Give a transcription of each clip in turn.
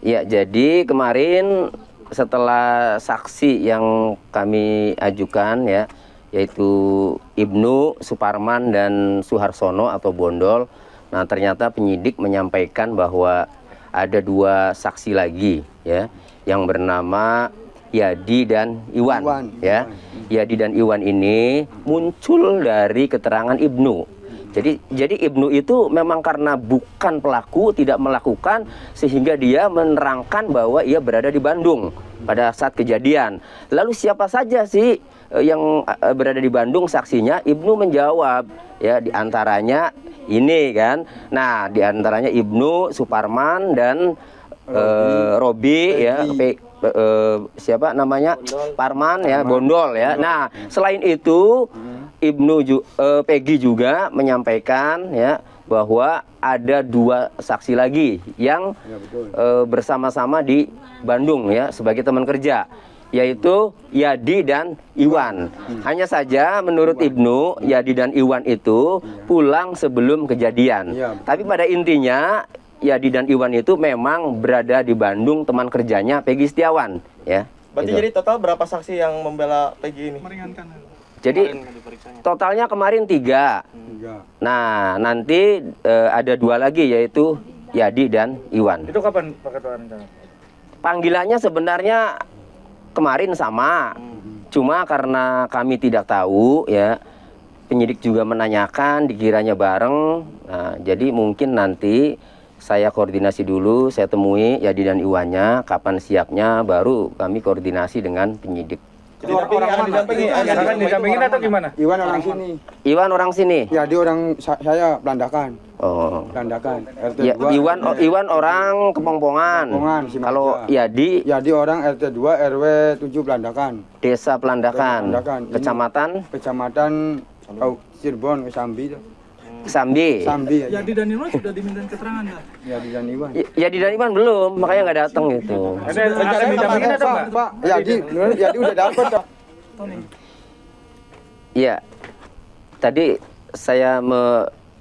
Ya, jadi kemarin setelah saksi yang kami ajukan ya, yaitu Ibnu, Suparman, dan Suharsono atau Bondol. Nah, ternyata penyidik menyampaikan bahwa ada 2 saksi lagi ya, yang bernama Yadi dan Iwan. Ya. Yadi dan Iwan ini muncul dari keterangan Ibnu. Jadi Ibnu itu memang karena bukan pelaku, tidak melakukan, sehingga dia menerangkan bahwa ia berada di Bandung pada saat kejadian. Lalu siapa saja sih yang berada di Bandung saksinya? Ibnu menjawab, ya, diantaranya ini kan. Nah, diantaranya Ibnu, Suparman, dan Robi, ya, siapa namanya, Parman, ya, Bondol, ya. Nah, selain itu Peggy juga menyampaikan ya bahwa ada 2 saksi lagi yang bersama-sama di Bandung ya sebagai teman kerja, yaitu Yadi dan Iwan. Hanya saja menurut Ibnu, Yadi dan Iwan itu pulang sebelum kejadian. Tapi pada intinya Yadi dan Iwan itu memang berada di Bandung, teman kerjanya Peggy Setiawan ya. Berarti gitu. Jadi total berapa saksi yang membela Peggy ini? Jadi totalnya kemarin 3. Nah, nanti ada 2 lagi, yaitu Yadi dan Iwan. Itu kapan Pak Ketua rencana? Panggilannya sebenarnya kemarin sama, cuma karena kami tidak tahu ya, penyidik juga menanyakan dikiranya bareng. Nah, jadi mungkin nanti saya koordinasi dulu, saya temui Yadi dan Iwannya, kapan siapnya, baru kami koordinasi dengan penyidik. Jadi orang didampingin atau gimana? Iwan orang sini. Iwan orang sini. Ya, dia orang saya Belandakan. Oh. Belandakan. RT Ya, 2. Iwan orang Kepongpongan. Kalau Yadi orang RT 2 RW 7 Belandakan. Desa Pelandakan. Kecamatan Cirebon, Sambi. Sambi. Yadi dan Iwan sudah diminta keterangan nggak? Yadi dan Iwan. Yadi dan Iwan belum, makanya nggak datang gitu. Ada didampingin atau enggak? Pak, Yadi udah dapat. Iya. Tadi saya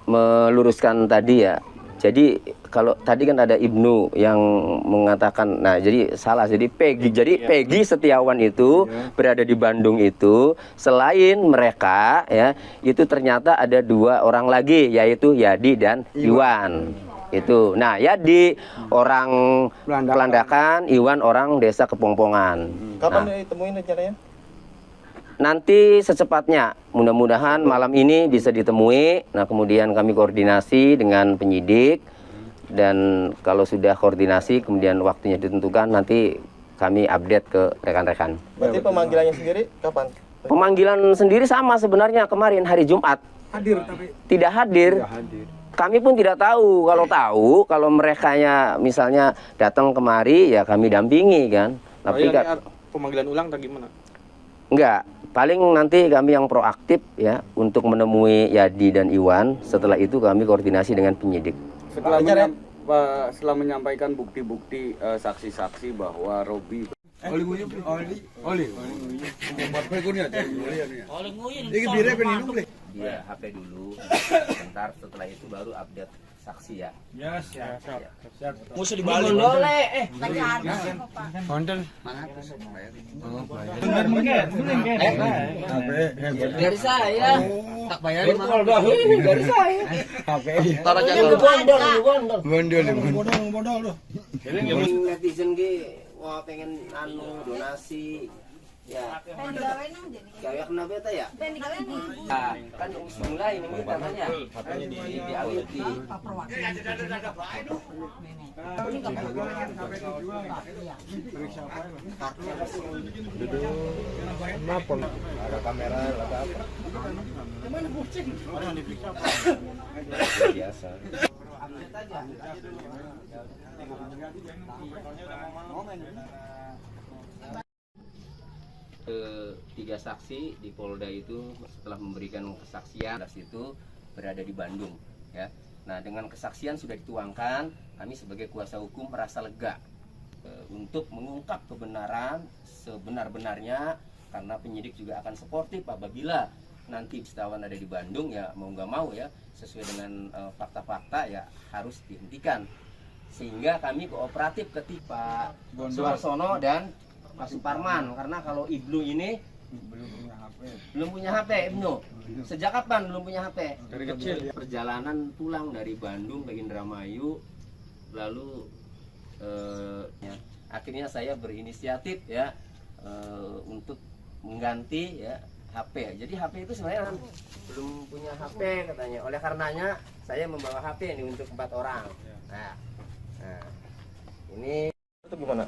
meluruskan tadi ya. Jadi kalau tadi kan ada Ibnu yang mengatakan, nah jadi salah, jadi Peggy Setiawan itu berada di Bandung itu, selain mereka ya, itu ternyata ada 2 orang lagi, yaitu Yadi dan Iwan. Itu. Nah, Yadi orang Pelandakan, Iwan orang Desa Kepongpongan. Kapan ditemuin rencananya? Nanti secepatnya, mudah-mudahan malam ini bisa ditemui. Nah, kemudian kami koordinasi dengan penyidik, dan kalau sudah koordinasi kemudian waktunya ditentukan, nanti kami update ke rekan-rekan. Berarti pemanggilannya sendiri kapan? Pemanggilan sendiri sama sebenarnya, kemarin hari Jumat. Hadir tapi Tidak hadir. Kami pun tidak tahu. Kalau merekanya misalnya datang kemari, ya kami dampingi kan. Tapi pemanggilan ulang atau gimana? Enggak, paling nanti kami yang proaktif ya untuk menemui Yadi dan Iwan. Setelah itu kami koordinasi dengan penyidik. Setelah menyampaikan bukti-bukti saksi-saksi bahwa Robi dia HP dulu, sebentar, setelah itu baru update saksi ya. Ya, siap. musuh dibalik. Dari saya tak bayarin dari saya. Tara Bondol. Netizen ge wah pengen donasi. Ya. Kayak kenapa ya? Nah, kan mulai ini katanya. HP-nya diawiti. ada kamera, ada apa? Biasa. Tiga saksi di Polda itu setelah memberikan kesaksian itu berada di Bandung ya. Nah, dengan kesaksian sudah dituangkan, kami sebagai kuasa hukum merasa lega untuk mengungkap kebenaran sebenar-benarnya, karena penyidik juga akan suportif apabila nanti Setiawan ada di Bandung, ya mau nggak mau ya sesuai dengan fakta-fakta ya harus dihentikan. sehingga kami kooperatif ketika Pak Suharsono dan Pak Suparman, karena kalau Ibnu ini belum punya HP. Ibnu sejak kapan belum punya HP? Dari kecil. Perjalanan pulang dari Bandung ke Indramayu, lalu ya, akhirnya saya berinisiatif ya untuk mengganti ya HP. Jadi HP itu sebenarnya belum punya HP katanya. Oleh karenanya saya membawa HP ini untuk 4 orang. Nah, ini Itu gimana?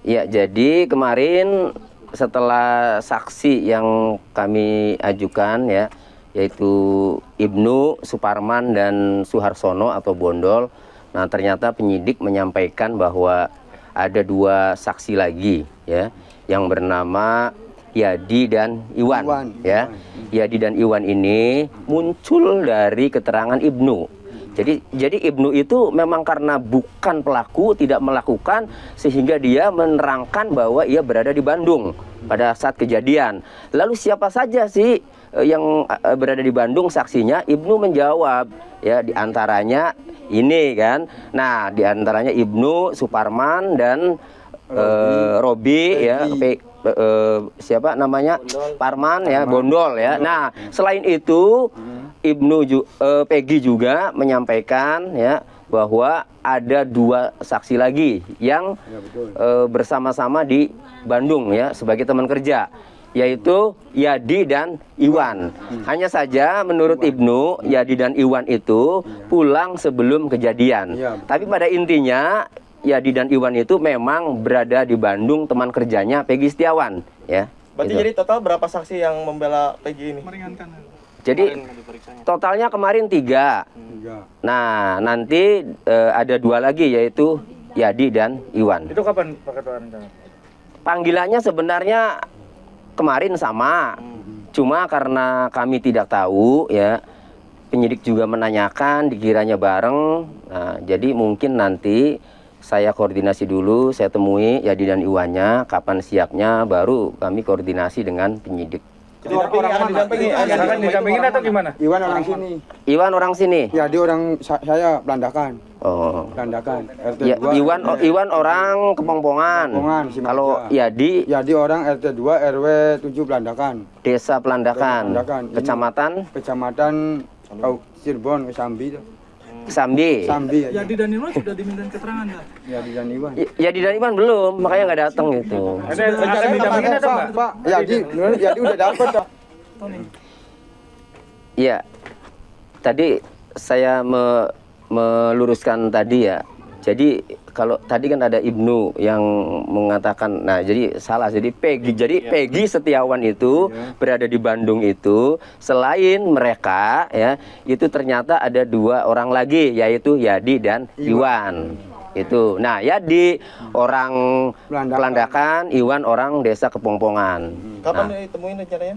ya, jadi kemarin setelah saksi yang kami ajukan ya, yaitu Ibnu, Suparman dan Suharsono atau Bondol. Nah, ternyata penyidik menyampaikan bahwa ada 2 saksi lagi ya, yang bernama Yadi dan Iwan. Ya. Yadi dan Iwan ini muncul dari keterangan Ibnu. Jadi Ibnu itu memang karena bukan pelaku, tidak melakukan, sehingga dia menerangkan bahwa ia berada di Bandung pada saat kejadian. Lalu siapa saja sih yang berada di Bandung saksinya? Ibnu menjawab ya, diantaranya ini kan. Nah, diantaranya Ibnu, Suparman dan Robi ya, siapa namanya? Parman ya, Bondol ya. Nah, selain itu Peggy juga menyampaikan ya bahwa ada 2 saksi lagi yang bersama-sama di Bandung ya sebagai teman kerja, yaitu Yadi dan Iwan. Hanya saja menurut Ibnu, Yadi dan Iwan itu pulang sebelum kejadian. Tapi pada intinya Yadi dan Iwan itu memang berada di Bandung, teman kerjanya Peggy Setiawan ya. Berarti Gitu. jadi total berapa saksi yang membela Peggy ini? Meringankan. Jadi Kemarin diperiksanya. totalnya kemarin 3. Nah, nanti ada 2 lagi, yaitu Yadi dan Iwan. Itu kapan Pak Ketua rencana? Panggilannya sebenarnya kemarin sama, cuma karena kami tidak tahu ya, penyidik juga menanyakan dikiranya bareng. Nah, jadi mungkin nanti saya koordinasi dulu, saya temui Yadi dan Iwannya, kapan siapnya, baru kami koordinasi dengan penyidik. Jadi orang akan didampingi. Akan didampingin atau gimana? Iwan orang sini. Iwan orang sini. Yadi orang saya Pelandakan. Oh. Pelandakan. RT Ya, 2. Iwan orang Kepongpongan. Kepongpongan, Simalja. Kalau Yadi Yadi orang RT 2 RW 7 Pelandakan. Desa Pelandakan, Pelandakan. Ini Kecamatan Kecamatan Cirebon, Sambi. Sambi. Sambi aja. Yadi dan Iwan sudah diminta keterangan nggak? Yadi dan Iwan. Yadi dan Iwan belum, makanya nggak datang gitu. Akan didampingin atau enggak? Pak, Yadi udah dapat. Tony. Iya. Tadi saya meluruskan tadi ya. Jadi kalau tadi kan ada Ibnu yang mengatakan, nah jadi salah, jadi Peggy Setiawan itu berada di Bandung itu, selain mereka ya, itu ternyata ada 2 orang lagi, yaitu Yadi dan Iwan. Itu. Nah, Yadi orang Pelandakan, Iwan orang Desa Kepongpongan. Kapan Nah, ditemuin rencananya?